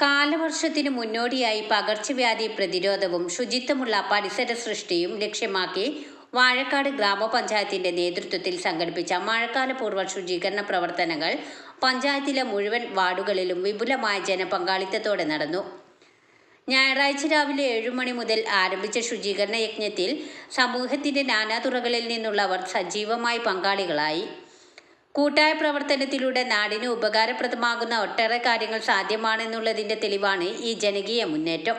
കാലവർഷത്തിന് മുന്നോടിയായി പകർച്ചവ്യാധി പ്രതിരോധവും ശുചിത്വമുള്ള പരിസര സൃഷ്ടിയും ലക്ഷ്യമാക്കി വാഴക്കാട് ഗ്രാമപഞ്ചായത്തിന്റെ നേതൃത്വത്തിൽ സംഘടിപ്പിച്ച മഴക്കാലപൂർവ്വ ശുചീകരണ പ്രവർത്തനങ്ങൾ പഞ്ചായത്തിലെ മുഴുവൻ വാർഡുകളിലും വിപുലമായ ജനപങ്കാളിത്തത്തോടെ നടന്നു. ഞായറാഴ്ച രാവിലെ 7 മണി മുതൽ ആരംഭിച്ച ശുചീകരണ യജ്ഞത്തിൽ സമൂഹത്തിന്റെ നാനാതുറകളിൽ നിന്നുള്ളവർ സജീവമായി പങ്കാളികളായി. കൂട്ടായ പ്രവർത്തനത്തിലൂടെ നാടിന് ഉപകാരപ്രദമാകുന്ന ഒട്ടേറെ കാര്യങ്ങൾ സാധ്യമാണെന്നുള്ളതിന്റെ തെളിവാണ് ഈ ജനകീയ മുന്നേറ്റം.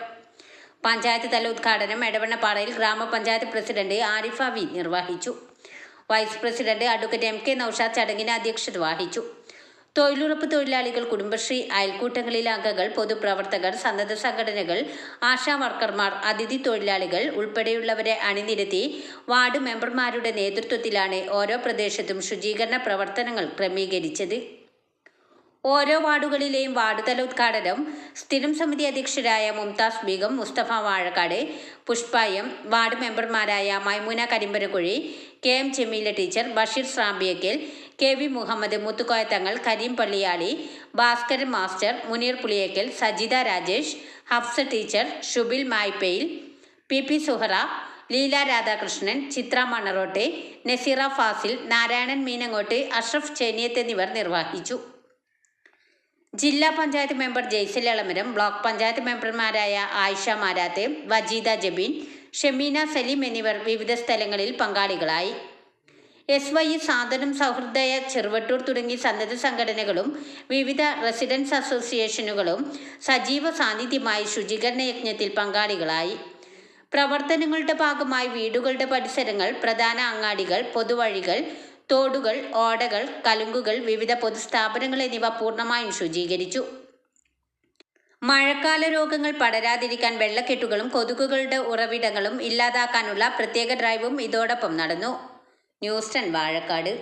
പഞ്ചായത്ത് തല ഉദ്ഘാടനം എടവണ്ണപ്പാറയിൽ ഗ്രാമപഞ്ചായത്ത് പ്രസിഡന്റ് ആരിഫ വി നിർവഹിച്ചു. Vice president advocate M K Noushad ചടങ്ങിന് അധ്യക്ഷത വഹിച്ചു. തൊഴിലുറപ്പ് തൊഴിലാളികൾ, കുടുംബശ്രീ അയൽക്കൂട്ടങ്ങളിലെ അംഗങ്ങൾ, പൊതുപ്രവർത്തകർ, സന്നദ്ധ സംഘടനകൾ, ആശാ വർക്കർമാർ, അതിഥി തൊഴിലാളികൾ ഉൾപ്പെടെയുള്ളവരെ അണിനിരത്തി വാർഡ് മെമ്പർമാരുടെ നേതൃത്വത്തിലാണ് ഓരോ പ്രദേശത്തും ശുചീകരണ പ്രവർത്തനങ്ങൾ ക്രമീകരിച്ചത്. ഓരോ വാർഡുകളിലെയും വാർഡ് തല ഉദ്ഘാടനം സ്ഥിരം സമിതി അധ്യക്ഷരായ മുംതാസ് ബീഗം, മുസ്തഫ വാഴക്കാട്, പുഷ്പ എം, വാർഡ് മെമ്പർമാരായ Maimoona Karimbarakkuzhi, K M Jameela teacher, Basheer Srambiyakkal, K V Muhammad, Muthukoya Thangal, Kareem Palliyali, Bhaskaran master, Muneer Puliyekkal, Sajitha Rajesh, Hafsa teacher, Shubil Maipayil, P Suhara, Leela Radhakrishnan, Chithra Manarotte, Naseera Fasil, Narayanan Meenangot, Ashraf Cheniyath എന്നിവർ നിർവഹിച്ചു. ജില്ലാ പഞ്ചായത്ത് മെമ്പർ ജയ്സൽ എളമരം, ബ്ലോക്ക് പഞ്ചായത്ത് മെമ്പർമാരായ ആയിഷ മാരാത്ത്, വജീദ ജബീൻ, ഷമീന സലീം എന്നിവർ വിവിധ സ്ഥലങ്ങളിൽ പങ്കാളികളായി. SY സാന്ത്വനം, സൗഹൃദയ, ചെറുവട്ടൂർ തുടങ്ങി സന്നദ്ധ സംഘടനകളും വിവിധ റെസിഡൻസ് അസോസിയേഷനുകളും സജീവ സാന്നിധ്യമായി ശുചീകരണ യജ്ഞത്തിൽ പങ്കാളികളായി. പ്രവർത്തനങ്ങളുടെ ഭാഗമായി വീടുകളുടെ പരിസരങ്ങൾ, പ്രധാന അങ്ങാടികൾ, പൊതുവഴികൾ, തോടുകൾ, ഓടകൾ, കലുങ്കുകൾ, വിവിധ പൊതുസ്ഥാപനങ്ങൾ എന്നിവ പൂർണ്ണമായും ശുചീകരിച്ചു. മഴക്കാല രോഗങ്ങൾ പടരാതിരിക്കാൻ വെള്ളക്കെട്ടുകളും കൊതുകുകളുടെ ഉറവിടങ്ങളും ഇല്ലാതാക്കാനുള്ള പ്രത്യേക ഡ്രൈവും ഇതോടൊപ്പം നടന്നു. ന്യൂസ് 10 വാഴക്കാട്.